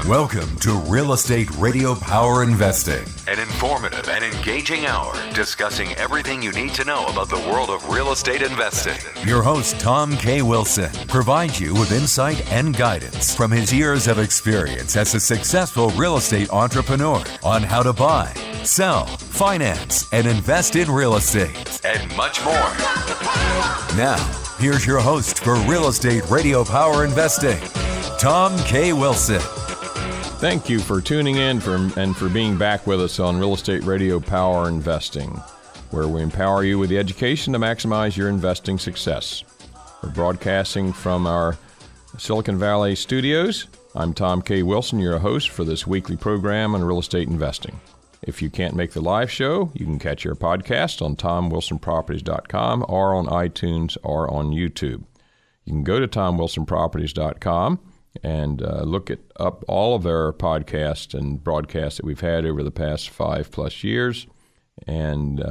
Welcome to Real Estate Radio Power Investing, an informative and engaging hour discussing everything you need to know about the world of real estate investing. Your host, Tom K. Wilson, provides you with insight and guidance from his years of experience as a successful real estate entrepreneur on how to buy, sell, finance, and invest in real estate, and much more. Now, here's your host for Real Estate Radio Power Investing, Tom K. Wilson. Thank you for tuning in and for being back with us on Real Estate Radio Power Investing, where we empower you with the education to maximize your investing success. We're broadcasting from our Silicon Valley studios. I'm Tom K. Wilson, your host for this weekly program on real estate investing. If you can't make the live show, you can catch our podcast on TomWilsonProperties.com or on iTunes or on YouTube. You can go to TomWilsonProperties.com and look up all of our podcasts and broadcasts that we've had over the past 5+ years and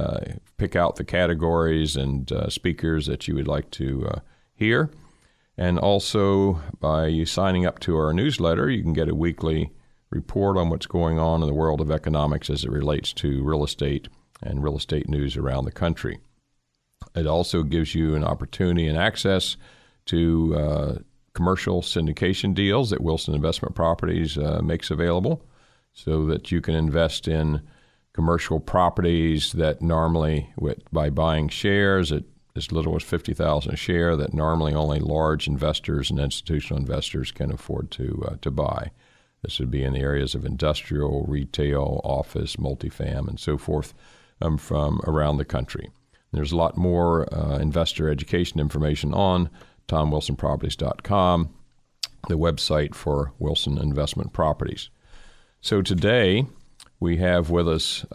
pick out the categories and speakers that you would like to hear. And also, by you signing up to our newsletter, you can get a weekly report on what's going on in the world of economics as it relates to real estate and real estate news around the country. It also gives you an opportunity and access to commercial syndication deals that Wilson Investment Properties makes available so that you can invest in commercial properties that normally, by buying shares at as little as $50,000 a share, that normally only large investors and institutional investors can afford to buy. This would be in the areas of industrial, retail, office, multifam, and so forth from around the country. There's a lot more investor education information on TomWilsonProperties.com, the website for Wilson Investment Properties. So today we have with us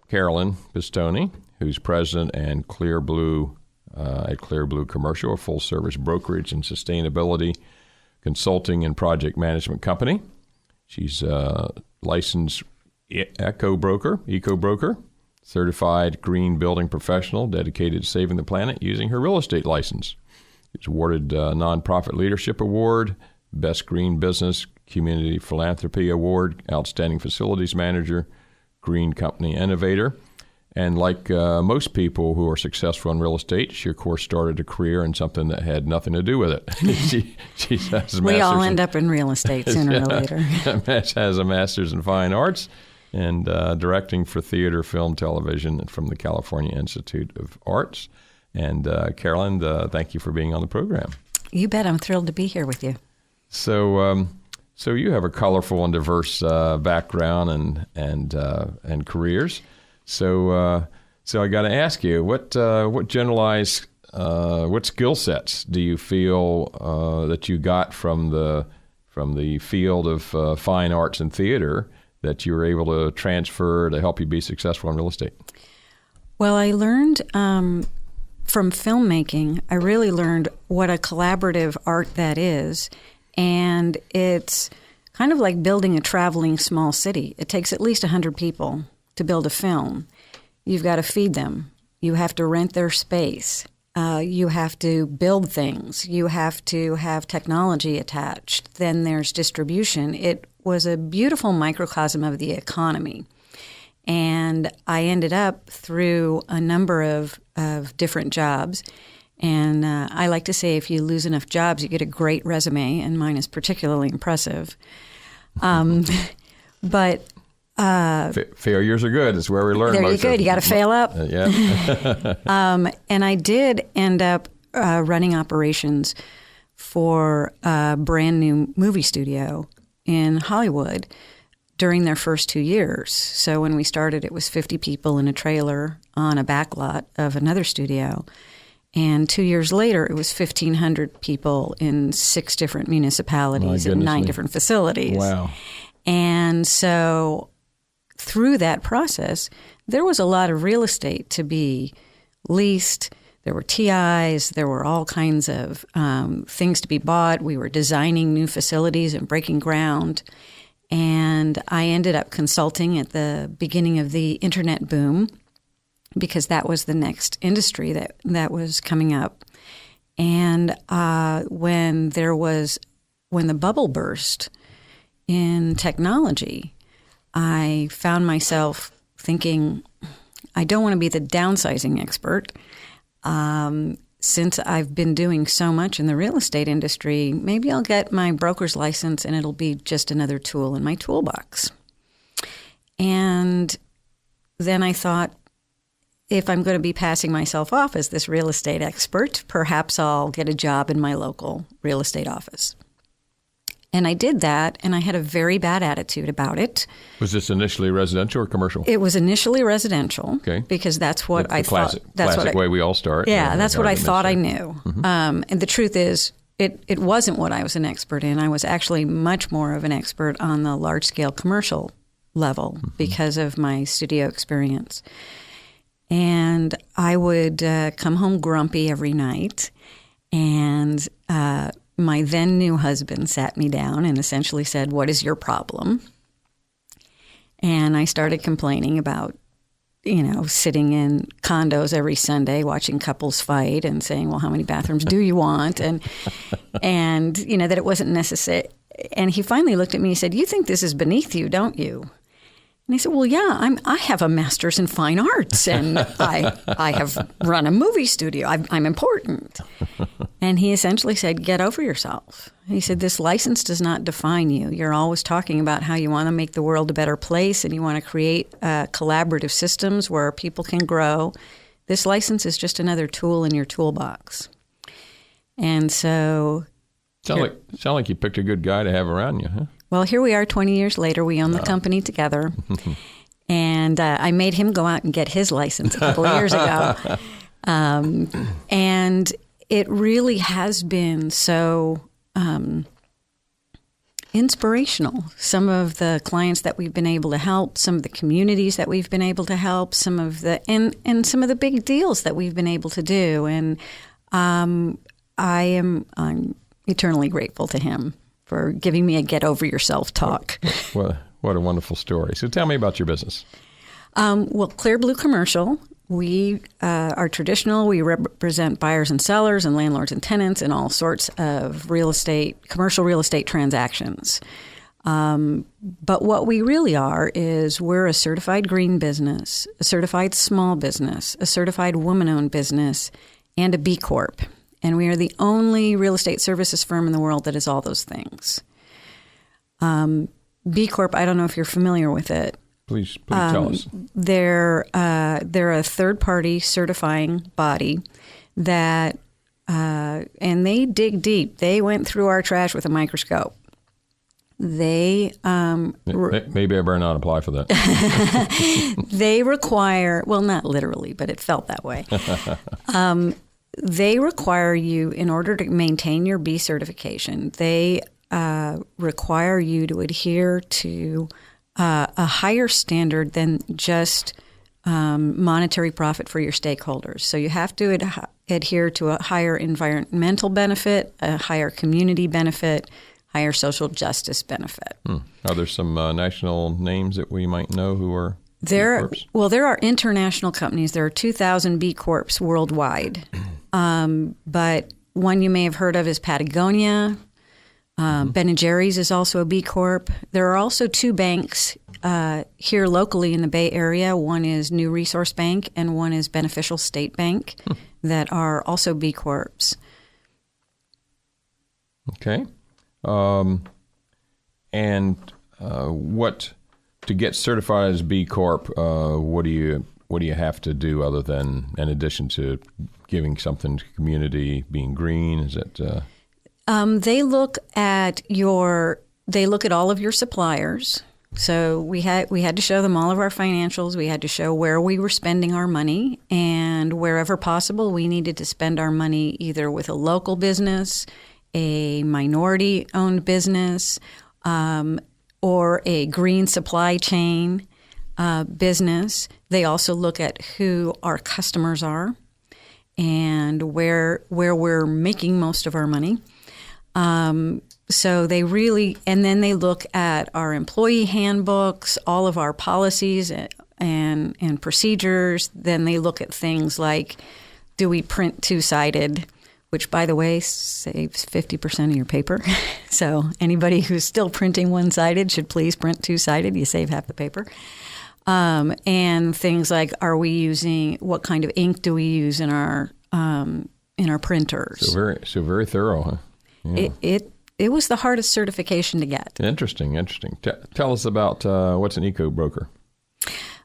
Carolyn Pistone, who's president and Clearblue at Clearblue Commercial, a full-service brokerage and sustainability consulting and project management company. She's a licensed EcoBroker, certified green building professional dedicated to saving the planet using her real estate license. She's awarded a Nonprofit Leadership Award, Best Green Business Community Philanthropy Award, Outstanding Facilities Manager, Green Company Innovator. And like most people who are successful in real estate, she, of course, started a career in something that had nothing to do with it. she has a we all end up in real estate sooner or later. Has a master's in fine arts and directing for theater, film, television from the California Institute of Arts. And Carolyn, thank you for being on the program. You bet. I'm thrilled to be here with you. So you have a colorful and diverse background and careers. So I got to ask you, what generalized what skill sets do you feel that you got from the field of fine arts and theater that you were able to transfer to help you be successful in real estate? Well, I learned from filmmaking. I really learned what a collaborative art that is, and it's kind of like building a traveling small city. It takes at least 100 people to build a film. You've got to feed them. You have to rent their space. You have to build things. You have to have technology attached. Then there's distribution. It was a beautiful microcosm of the economy. And I ended up through a number of different jobs. And I like to say if you lose enough jobs, you get a great resume, and mine is particularly impressive. But failures are good. It's where we learn. There you go. You got to fail up. Yeah. And I did end up running operations for a brand new movie studio in Hollywood during their first 2 years. So when we started, it was 50 people in a trailer on a backlot of another studio. And 2 years later, it was 1,500 people in 6 different municipalities and 9 different facilities. Wow. And so through that process, there was a lot of real estate to be leased. There were TIs. There were all kinds of things to be bought. We were designing new facilities and breaking ground. And I ended up consulting at the beginning of the internet boom because that was the next industry that was coming up. And when the bubble burst in technology, I found myself thinking, I don't want to be the downsizing expert. Since I've been doing so much in the real estate industry, maybe I'll get my broker's license and it'll be just another tool in my toolbox. And then I thought, if I'm going to be passing myself off as this real estate expert, perhaps I'll get a job in my local real estate office. And I did that, and I had a very bad attitude about it. Was this initially residential or commercial? It was initially residential, okay, because that's what I thought. That's classic way we all start. Yeah, that's what I thought I knew. Mm-hmm. And the truth is, it wasn't what I was an expert in. I was actually much more of an expert on the large-scale commercial level because of my studio experience. And I would come home grumpy every night, and my then new husband sat me down and essentially said, "What is your problem?" And I started complaining about, sitting in condos every Sunday watching couples fight and saying, "Well, how many bathrooms do you want?" And that it wasn't necessary. And he finally looked at me and said, "You think this is beneath you, don't you?" And I said, "Well, yeah, I have a master's in fine arts, and I have run a movie studio. I'm important." And he essentially said, "Get over yourself." He said, "This license does not define you. You're always talking about how you want to make the world a better place and you want to create collaborative systems where people can grow. This license is just another tool in your toolbox." And so... Sound like you picked a good guy to have around you, huh? Well, here we are 20 years later. We own the company together. And I made him go out and get his license a couple of years ago. And it really has been so inspirational. Some of the clients that we've been able to help, some of the communities that we've been able to help, some of the big deals that we've been able to do. And I'm eternally grateful to him for giving me a get over yourself talk. What a wonderful story. So tell me about your business. Well, Clearblue Commercial, we are traditional. We represent buyers and sellers and landlords and tenants in all sorts of commercial real estate transactions. But what we really are is we're a certified green business, a certified small business, a certified woman-owned business, and a B-Corp. And we are the only real estate services firm in the world that is all those things. B-Corp, I don't know if you're familiar with it. Please tell us. They're a third-party certifying body that, and they dig deep. They went through our trash with a microscope. They maybe I better not apply for that. They require, well, not literally, but it felt that way. They require you, in order to maintain your B certification, they require you to adhere to a higher standard than just monetary profit for your stakeholders. So you have to adhere to a higher environmental benefit, a higher community benefit, higher social justice benefit. Are there some national names that we might know who are there? Well, there are international companies. There are 2,000 B Corps worldwide. But one you may have heard of is Patagonia. Ben & Jerry's is also a B Corp. There are also two banks here locally in the Bay Area. One is New Resource Bank and one is Beneficial State Bank that are also B Corps. Okay. And what to get certified as B Corp? What do you have to do other than, in addition to giving something to the community, being green? Is it? They look at all of your suppliers. So we had to show them all of our financials. We had to show where we were spending our money, and wherever possible, we needed to spend our money either with a local business, a minority-owned business, or a green supply chain business. They also look at who our customers are and where we're making most of our money. So they really, and then they look at our employee handbooks, all of our policies and procedures. Then they look at things like, do we print two-sided? which, by the way, saves 50% of your paper. So anybody who's still printing one-sided should please print two-sided. You save half the paper. And things like, what kind of ink do we use in our printers? So very thorough, huh? Yeah. It was the hardest certification to get. Interesting. Tell us about what's an EcoBroker.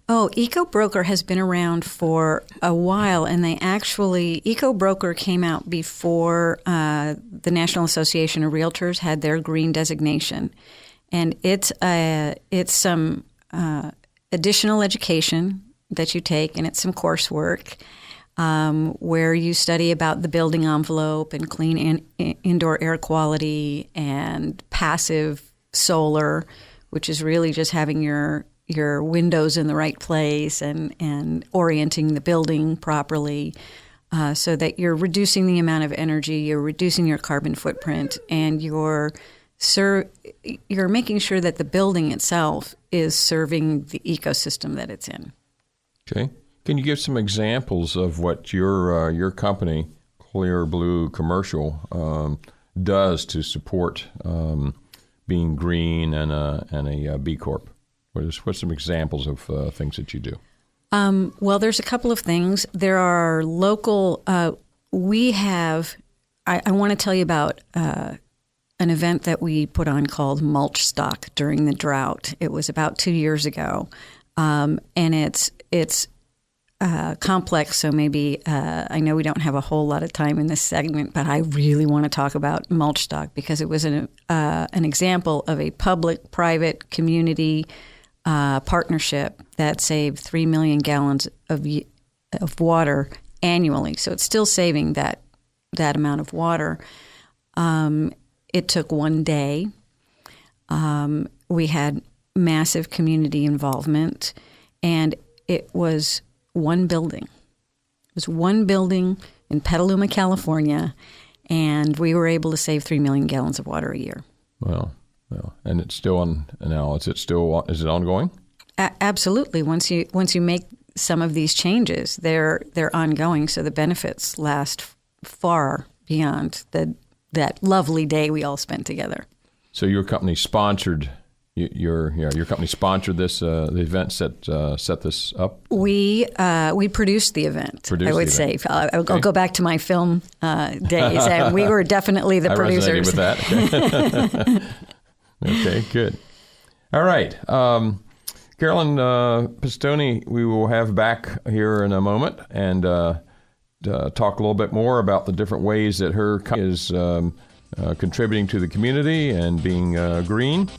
Oh, EcoBroker has been around for a while, and EcoBroker came out before the National Association of Realtors had their green designation. And it's some additional education that you take, and it's some coursework where you study about the building envelope and clean indoor air quality and passive solar, which is really just having your windows in the right place and orienting the building properly so that you're reducing the amount of energy, you're reducing your carbon footprint, and you're making sure that the building itself is serving the ecosystem that it's in. Okay. Can you give some examples of what your company, Clearblue Commercial, does to support being green and a B-Corp? What's some examples of things that you do? Well, there's a couple of things. There are local. I want to tell you about an event that we put on called Mulch Stock during the drought. It was about 2 years ago, and it's complex. So maybe I know we don't have a whole lot of time in this segment, but I really want to talk about Mulch Stock because it was an example of a public-private community partnership that saved 3 million gallons of water annually. So it's still saving that amount of water. It took 1 day. We had massive community involvement, and it was one building. It was one building in Petaluma, California, and we were able to save 3 million gallons of water a year. Well, and it's still on now. Is it ongoing? Absolutely. Once you make some of these changes, they're ongoing. So the benefits last far beyond that lovely day we all spent together. So your company sponsored your company sponsored this the event set this up. We produced the event. I would say I'll go back to my film days, and we were definitely the producers. I resonated with that. Okay, good. All right. Carolyn Pistone, we will have back here in a moment and talk a little bit more about the different ways that her company is contributing to the community and being green.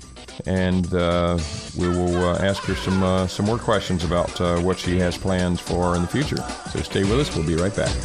And we will ask her some more questions about what she has plans for in the future. So stay with us. We'll be right back.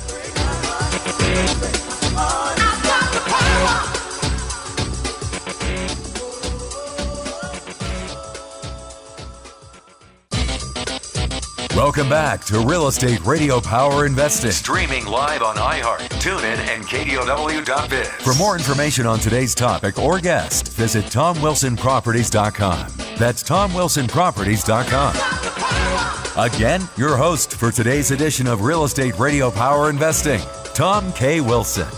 Welcome back to Real Estate Radio Power Investing. Streaming live on iHeart, TuneIn, and KDOW.biz. For more information on today's topic or guest, visit TomWilsonProperties.com. That's TomWilsonProperties.com. Again, your host for today's edition of Real Estate Radio Power Investing, Tom K. Wilson.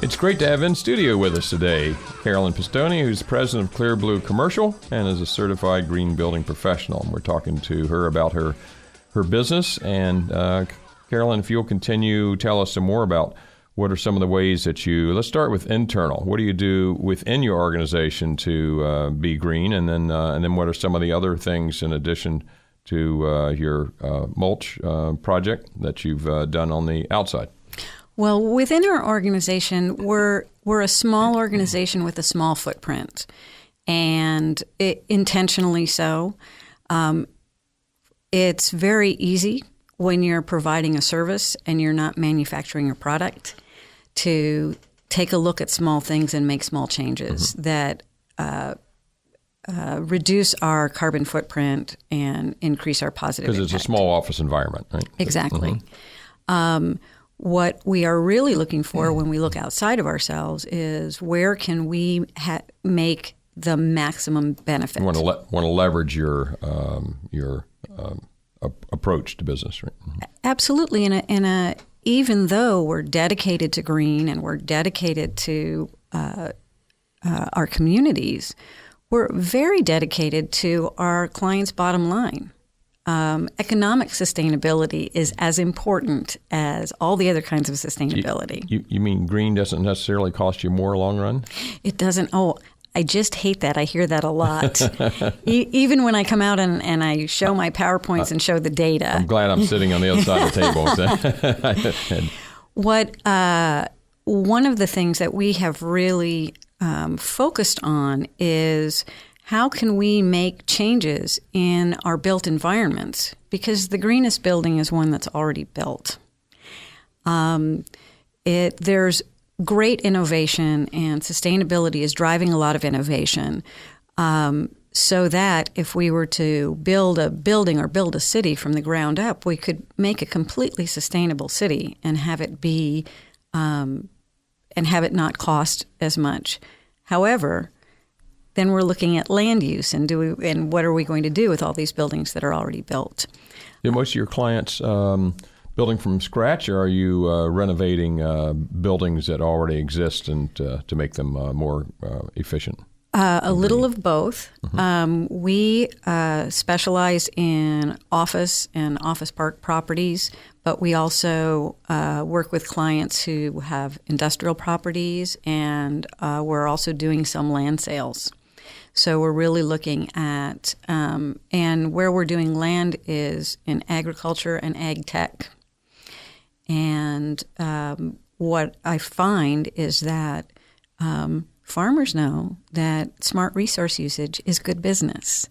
It's great to have in studio with us today Carolyn Pistone, who's president of Clearblue Commercial and is a certified green building professional. And we're talking to her about her business. And Carolyn, if you'll continue, tell us some more about what are some of the ways that let's start with internal. What do you do within your organization to be green? And then what are some of the other things in addition to your mulch project that you've done on the outside? Well, within our organization, we're a small organization with a small footprint, and intentionally so. It's very easy when you're providing a service and you're not manufacturing a product to take a look at small things and make small changes that reduce our carbon footprint and increase our positive impact. Because it's a small office environment, right? Exactly. What we are really looking for when we look outside of ourselves is where can we make the maximum benefit. You want to leverage your approach to business, right? Absolutely. In a even though we're dedicated to green and we're dedicated to our communities, we're very dedicated to our clients' bottom line. Economic sustainability is as important as all the other kinds of sustainability. You mean green doesn't necessarily cost you more long run? It doesn't. Oh, I just hate that. I hear that a lot. Even when I come out and I show my PowerPoints and show the data. I'm glad I'm sitting on the other side of the table. One of the things that we have really focused on is how can we make changes in our built environments? Because the greenest building is one that's already built. There's great innovation, and sustainability is driving a lot of innovation. So that if we were to build a building or build a city from the ground up, we could make a completely sustainable city and have it be, and have it not cost as much. However, then we're looking at land use and what are we going to do with all these buildings that are already built? Do most of your clients building from scratch, or are you renovating buildings that already exist and to make them more efficient? A little of both. Mm-hmm. We specialize in office and office park properties, but we also work with clients who have industrial properties, and we're also doing some land sales. So we're really looking at, and where we're doing land is in agriculture and ag tech. And what I find is that farmers know that smart resource usage is good business.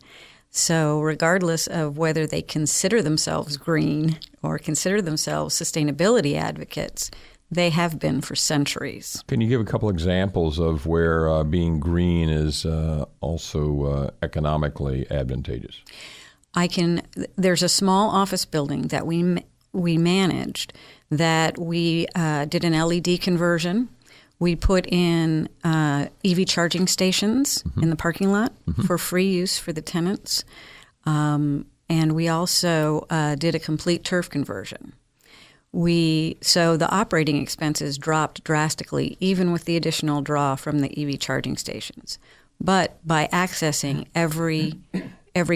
So regardless of whether they consider themselves green or consider themselves sustainability advocates, they have been for centuries. Can you give a couple examples of where being green is also economically advantageous? There's a small office building that we managed that we did an LED conversion. We put in EV charging stations mm-hmm. in the parking lot mm-hmm. for free use for the tenants. And we also did a complete turf conversion. So the operating expenses dropped drastically, even with the additional draw from the EV charging stations. But by accessing every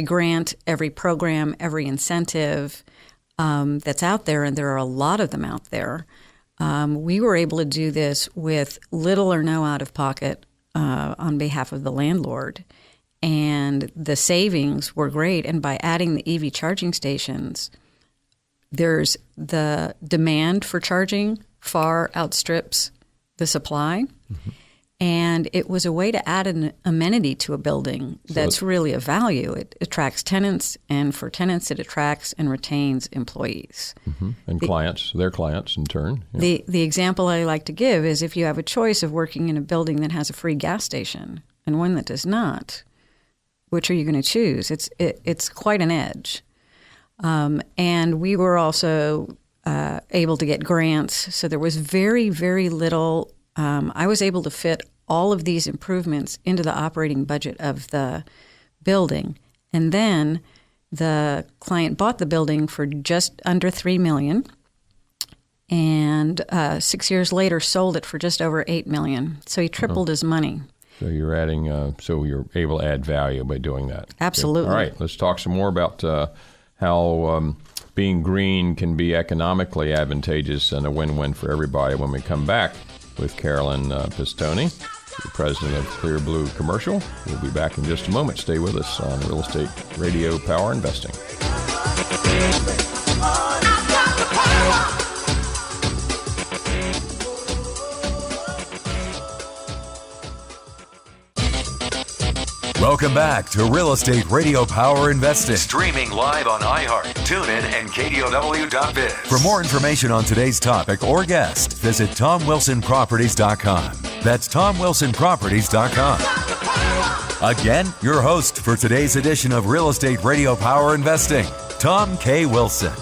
grant, every program, every incentive that's out there, and there are a lot of them out there, we were able to do this with little or no out-of-pocket on behalf of the landlord. And the savings were great. And by adding the EV charging stations, there's the demand for charging far outstrips the supply. Mm-hmm. And it was a way to add an amenity to a building that's really of value. It attracts tenants, and for tenants, it attracts and retains employees. Mm-hmm. And their clients in turn. Yeah. The example I like to give is if you have a choice of working in a building that has a free gas station and one that does not, which are you going to choose? It's quite an edge. And we were also able to get grants, so there was very, very little. I was able to fit all of these improvements into the operating budget of the building. And then the client bought the building for just under $3 million, and 6 years later sold it for just over $8 million. So he tripled his money. So you're adding, so you're able to add value by doing that. Absolutely. All right, let's talk some more about how being green can be economically advantageous and a win-win for everybody when we come back with Carolyn Pistone, the president of Clearblue Commercial. We'll be back in just a moment. Stay with us on Real Estate Radio Power Investing. Welcome back to Real Estate Radio Power Investing. Streaming live on iHeart, TuneIn, and KDOW.biz. For more information on today's topic or guest, visit TomWilsonProperties.com. That's TomWilsonProperties.com. Again, your host for today's edition of Real Estate Radio Power Investing, Tom K. Wilson.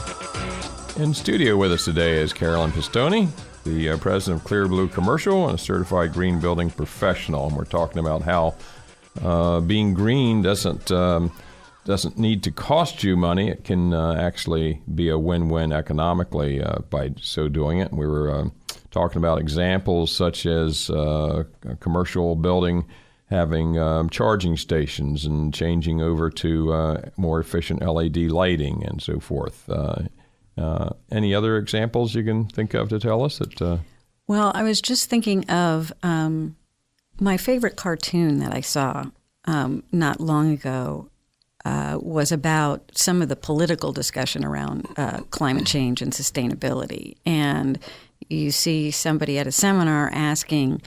In studio with us today is Carolyn Pistone, the president of Clearblue Commercial and a certified green building professional. And we're talking about how being green doesn't doesn't need to cost you money. It can actually be a win-win economically by so doing it. We were talking about examples such as a commercial building having charging stations and changing over to more efficient LED lighting and so forth. Any other examples you can think of to tell us? Well, I was just thinking of my favorite cartoon that I saw not long ago was about some of the political discussion around climate change and sustainability. And you see somebody at a seminar asking,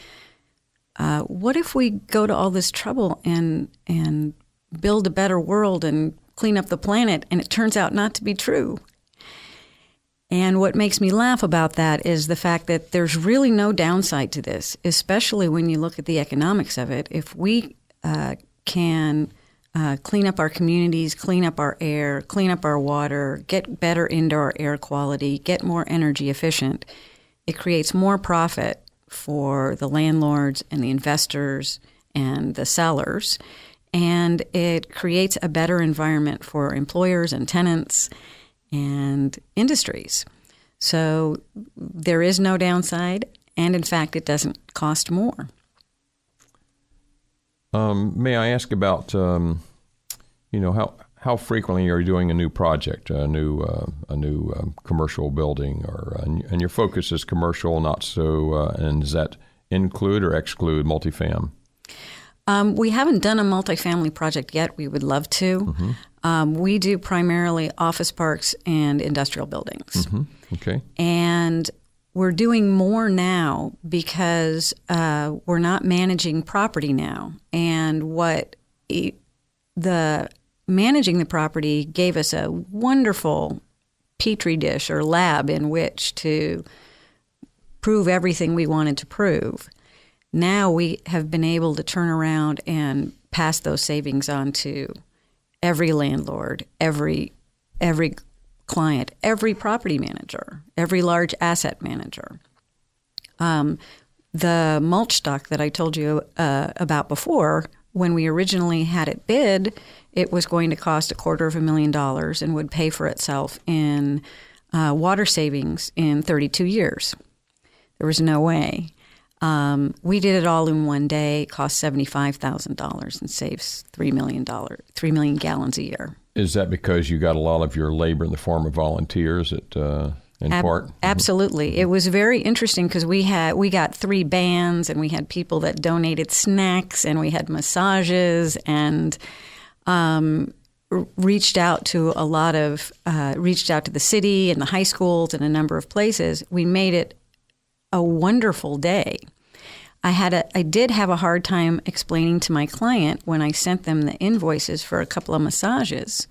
what if we go to all this trouble and build a better world and clean up the planet, and it turns out not to be true? And what makes me laugh about that is the fact that there's really no downside to this, especially when you look at the economics of it. If we can clean up our communities, clean up our air, clean up our water, get better indoor air quality, get more energy efficient, it creates more profit for the landlords and the investors and the sellers, and it creates a better environment for employers and tenants and industries. So there is no downside, and in fact, it doesn't cost more. May I ask about, how frequently are you doing a new project, a new commercial building, and your focus is commercial, not so, and does that include or exclude multifam? We haven't done a multifamily project yet. We would love to. Mm-hmm. We do primarily office parks and industrial buildings. Mm-hmm. Okay. And we're doing more now because we're not managing property now. And managing the property gave us a wonderful petri dish or lab in which to prove everything we wanted to prove. Now we have been able to turn around and pass those savings on to every landlord, every client, every property manager, every large asset manager. The mulch stock that I told you about before, when we originally had it bid, it was going to cost $250,000 and would pay for itself in water savings in 32 years. There was no way. We did it all in one day, cost $75,000 and saves $3 million gallons a year. Is that because you got a lot of your labor in the form of volunteers in part? Absolutely. It was very interesting because we got 3 bands, and we had people that donated snacks, and we had massages, and reached out to the city and the high schools and a number of places. We made it a wonderful day. I did have a hard time explaining to my client when I sent them the invoices for a couple of massages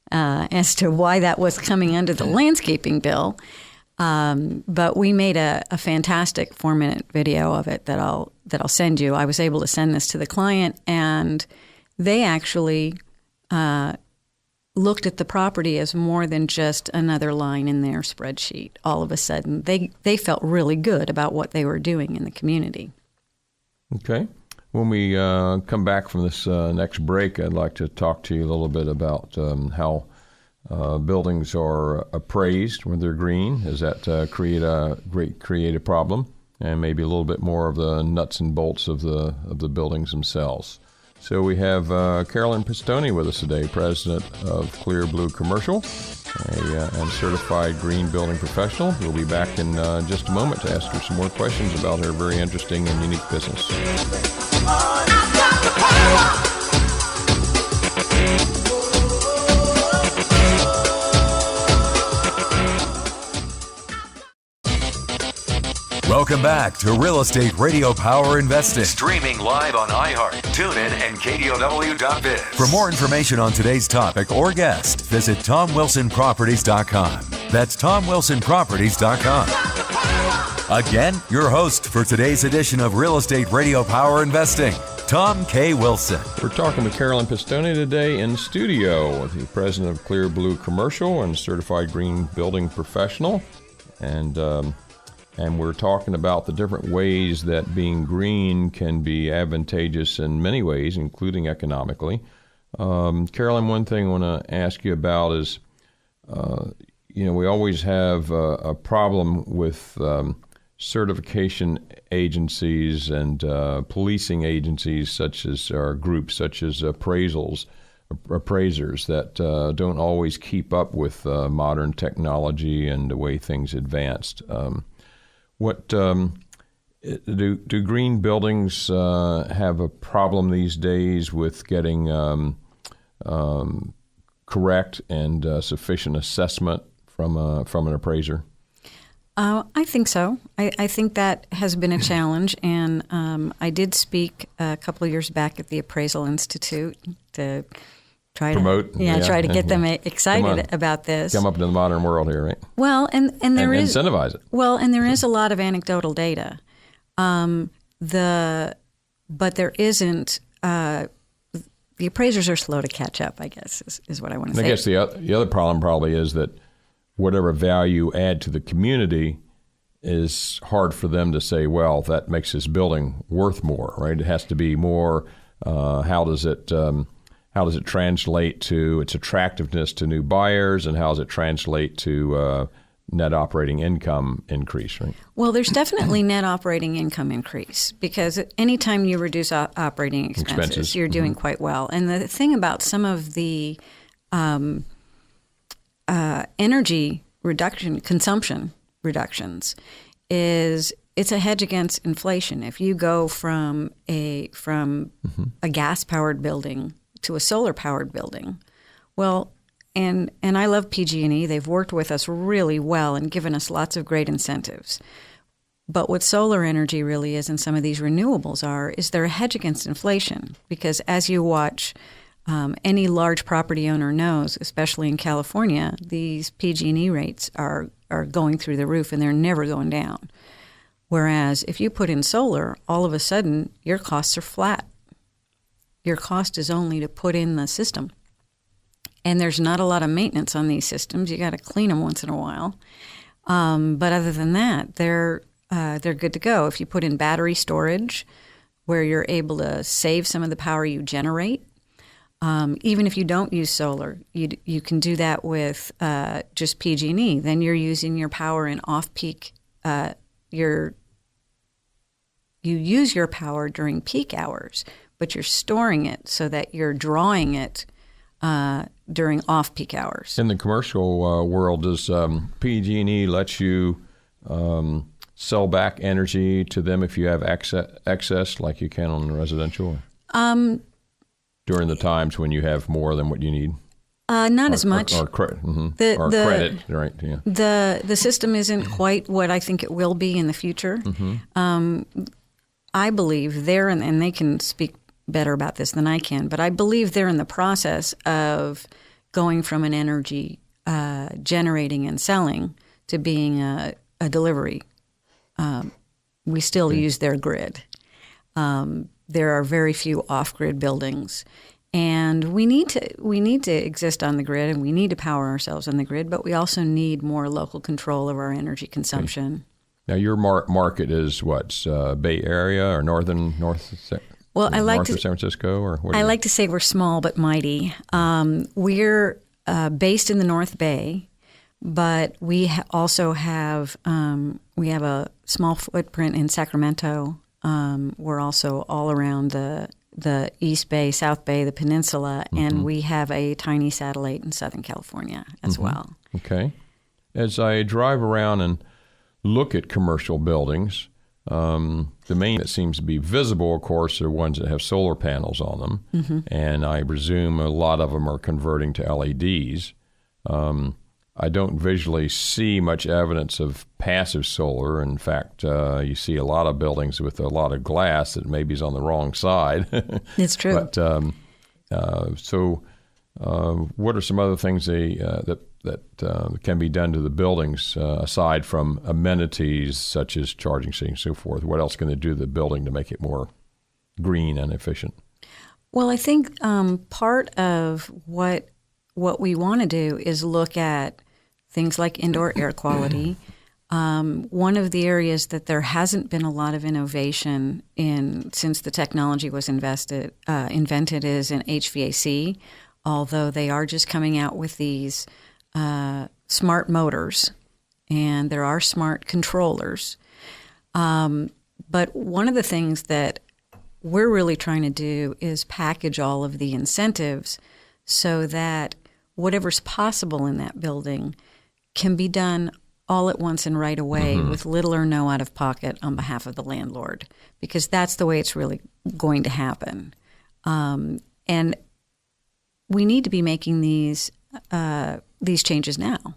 as to why that was coming under the landscaping bill. But we made a fantastic 4-minute video of it that I'll send you. I was able to send this to the client, and they actually looked at the property as more than just another line in their spreadsheet. All of a sudden, they felt really good about what they were doing in the community. Okay. When we come back from this next break, I'd like to talk to you a little bit about how buildings are appraised when they're green. Does that create a problem? And maybe a little bit more of the nuts and bolts of the buildings themselves. So we have Carolyn Pistone with us today, president of Clearblue Commercial, and certified green building professional. We'll be back in just a moment to ask her some more questions about her very interesting and unique business. Welcome back to Real Estate Radio Power Investing. Streaming live on iHeart, TuneIn, and KDOW.biz. For more information on today's topic or guest, visit TomWilsonProperties.com. That's TomWilsonProperties.com. Again, your host for today's edition of Real Estate Radio Power Investing, Tom K. Wilson. We're talking with Carolyn Pistone today in studio, the president of Clearblue Commercial and certified green building professional. And we're talking about the different ways that being green can be advantageous in many ways, including economically. Carolyn, one thing I want to ask you about is, we always have a problem with certification agencies and policing agencies, such as our groups, such as appraisers that don't always keep up with modern technology and the way things advanced. Do green buildings have a problem these days with getting correct and sufficient assessment from an appraiser? I think so. I think that has been a challenge, and I did speak a couple of years back at the Appraisal Institute to try to get them excited about this. Come up to the modern world here, right? Well, and incentivize it. Well, and there is a lot of anecdotal data, but there isn't. The appraisers are slow to catch up, I guess, is what I want to say. I guess the other problem probably is that whatever value add to the community is hard for them to say, well, that makes this building worth more, right? It has to be more. How does it translate to its attractiveness to new buyers, and how does it translate to net operating income increase, right? Well, there's definitely net operating income increase, because anytime you reduce operating expenses, you're doing quite well. And the thing about some of the energy consumption reductions is it's a hedge against inflation. If you go from a gas-powered building to a solar-powered building, well, and I love PG&E. They've worked with us really well and given us lots of great incentives. But what solar energy really is, and some of these renewables is they're a hedge against inflation, because as you watch, any large property owner knows, especially in California, these PG&E rates are going through the roof, and they're never going down. Whereas if you put in solar, all of a sudden your costs are flat. Your cost is only to put in the system. And there's not a lot of maintenance on these systems. You got to clean them once in a while. But other than that, they're good to go. If you put in battery storage, where you're able to save some of the power you generate, even if you don't use solar, you can do that with just PG&E. Then you're using your power in off-peak. You use your power during peak hours, but you're storing it so that you're drawing it during off-peak hours. In the commercial world, does PG&E let you sell back energy to them if you have excess like you can on the residential? During the times when you have more than what you need? Not as much. Or credit, right? Yeah. The system isn't quite what I think it will be in the future. I believe and they can speak better about this than I can, but I believe they're in the process of going from an energy generating and selling to being a delivery. We still use their grid. There are very few off-grid buildings, and we need to exist on the grid, and we need to power ourselves on the grid, but we also need more local control of our energy consumption. Okay. Now, your market is what, Bay Area or north? Well, I like north of San Francisco, or what? I like to say we're small but mighty. We're based in the North Bay, but we also have a small footprint in Sacramento. We're also all around the East Bay, South Bay, the peninsula, and we have a tiny satellite in Southern California as well. Okay. As I drive around and look at commercial buildings, the main that seems to be visible, of course, are ones that have solar panels on them, and I presume a lot of them are converting to LEDs. I don't visually see much evidence of passive solar. In fact, you see a lot of buildings with a lot of glass that maybe is on the wrong side. It's true. But so what are some other things that can be done to the buildings aside from amenities such as charging stations and so forth? What else can they do to the building to make it more green and efficient? Well, I think part of what we want to do is look at things like indoor air quality. One of the areas that there hasn't been a lot of innovation in since the technology was invented is in HVAC, although they are just coming out with these smart motors, and there are smart controllers. But one of the things that we're really trying to do is package all of the incentives so that whatever's possible in that building can be done all at once and right away with little or no out of pocket on behalf of the landlord, because that's the way it's really going to happen. And we need to be making these changes now.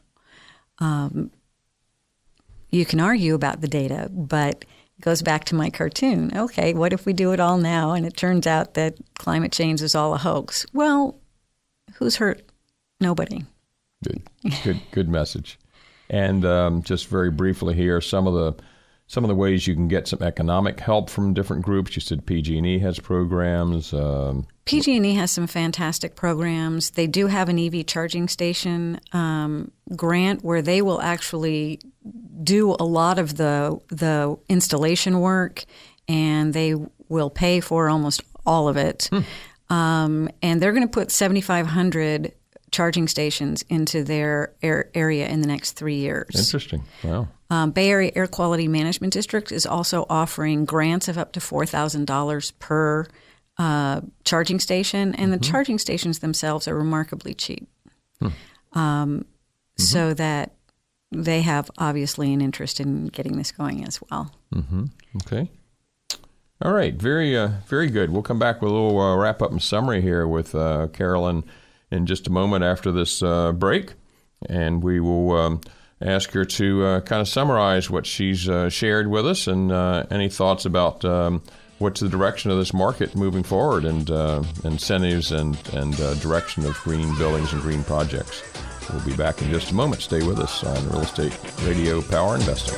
You can argue about the data, but it goes back to my cartoon. Okay, what if we do it all now and it turns out that climate change is all a hoax? Well, who's hurt? Nobody. Good message. And just very briefly here, some of the ways you can get some economic help from different groups. You said PG&E has programs. PG&E has some fantastic programs. They do have an EV charging station grant where they will actually do a lot of the installation work, and they will pay for almost all of it. And they're going to put 7,500 charging stations into their area in the next 3 years. Interesting. Wow. Bay Area Air Quality Management District is also offering grants of up to $4,000 per charging station, and the charging stations themselves are remarkably cheap. So that they have obviously an interest in getting this going as well. Okay. All right. Very good. We'll come back with a little wrap-up and summary here with Carolyn in just a moment after this break, and we will ask her to kind of summarize what she's shared with us and any thoughts about what's the direction of this market moving forward, and incentives and direction of green buildings and green projects. We'll be back in just a moment. Stay with us on Real Estate Radio Power Investing.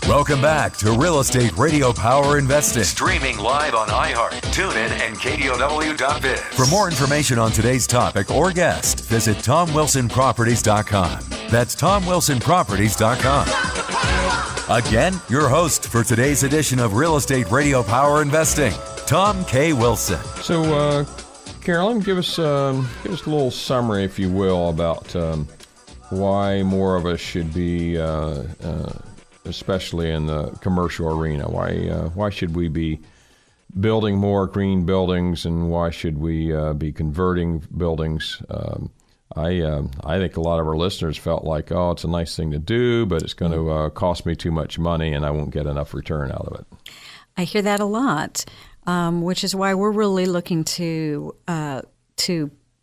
Welcome back to Real Estate Radio Power Investing. Streaming live on iHeart, TuneIn, and KDOW.biz. For more information on today's topic or guest, visit TomWilsonProperties.com. That's TomWilsonProperties.com. Again, your host for today's edition of Real Estate Radio Power Investing, Tom K. Wilson. So, Carolyn, give us a little summary, if you will, about why more of us should be especially in the commercial arena. Why should we be building more green buildings, and why should we be converting buildings? I think a lot of our listeners felt like, oh, it's a nice thing to do, but it's going to cost me too much money, and I won't get enough return out of it. I hear that a lot, which is why we're really looking to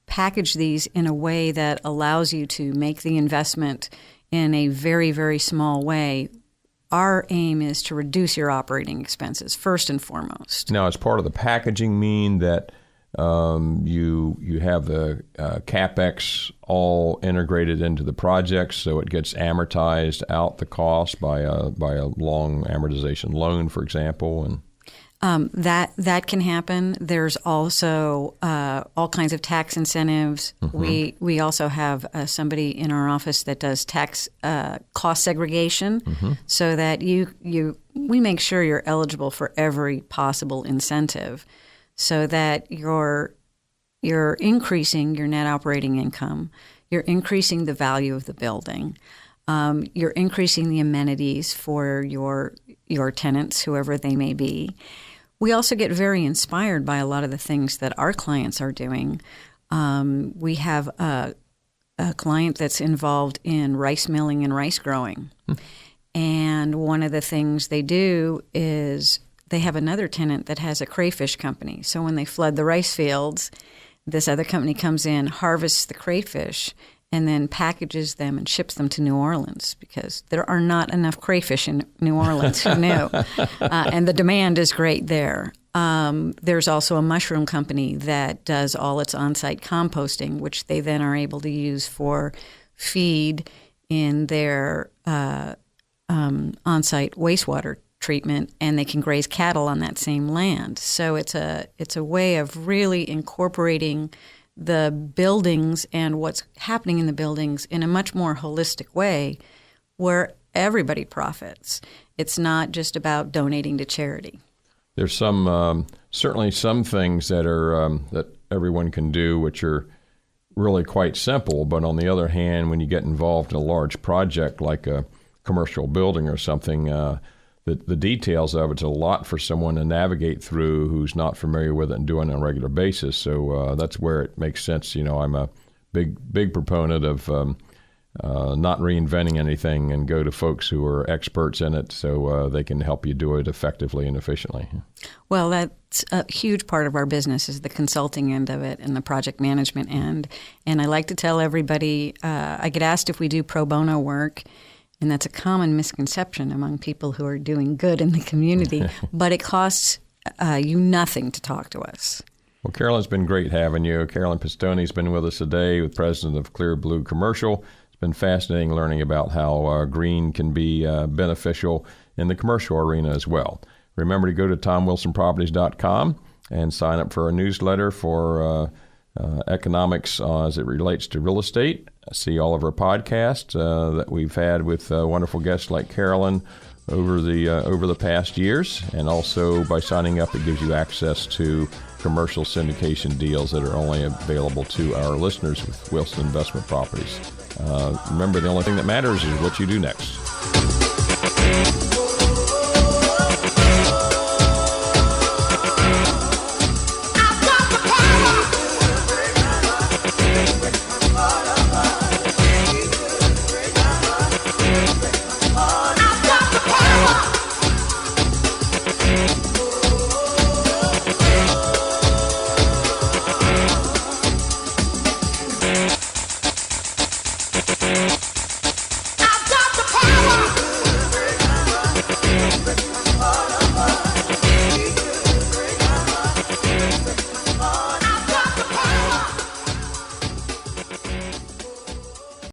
package these in a way that allows you to make the investment in a very, very small way. Our aim is to reduce your operating expenses first and foremost. Now, as part of the packaging, mean that you have the CapEx all integrated into the project, so it gets amortized out the cost by a long amortization loan, for example, and that can happen. There's also all kinds of tax incentives. We also have somebody in our office that does tax cost segregation, so that we make sure you're eligible for every possible incentive, so that you're increasing your net operating income, you're increasing the value of the building, you're increasing the amenities for your tenants, whoever they may be. We also get very inspired by a lot of the things that our clients are doing. We have a client that's involved in rice milling and rice growing. And one of the things they do is they have another tenant that has a crayfish company. So when they flood the rice fields, this other company comes in, harvests the crayfish, and then packages them and ships them to New Orleans, because there are not enough crayfish in New Orleans. Who knew? And the demand is great there. There's also a mushroom company that does all its on-site composting, which they then are able to use for feed in their on-site wastewater treatment, and they can graze cattle on that same land. So it's a way of really incorporating the buildings and what's happening in the buildings in a much more holistic way where everybody profits. It's not just about donating to charity. There's certainly some things that are that everyone can do, which are really quite simple. But on the other hand, when you get involved in a large project like a commercial building or something, the details of it's a lot for someone to navigate through who's not familiar with it and doing it on a regular basis. So that's where it makes sense. I'm a big proponent of not reinventing anything and go to folks who are experts in it so they can help you do it effectively and efficiently. Well, that's a huge part of our business is the consulting end of it and the project management end. And I like to tell everybody, I get asked if we do pro bono work, and that's a common misconception among people who are doing good in the community, but it costs you nothing to talk to us. Well, Carolyn, it's been great having you. Carolyn Pistone has been with us today, the president of Clearblue Commercial. It's been fascinating learning about how green can be beneficial in the commercial arena as well. Remember to go to TomWilsonProperties.com and sign up for our newsletter for economics as it relates to real estate. See all of our podcasts that we've had with wonderful guests like Carolyn over the past years, and also by signing up, it gives you access to commercial syndication deals that are only available to our listeners with Wilson Investment Properties. Remember, the only thing that matters is what you do next.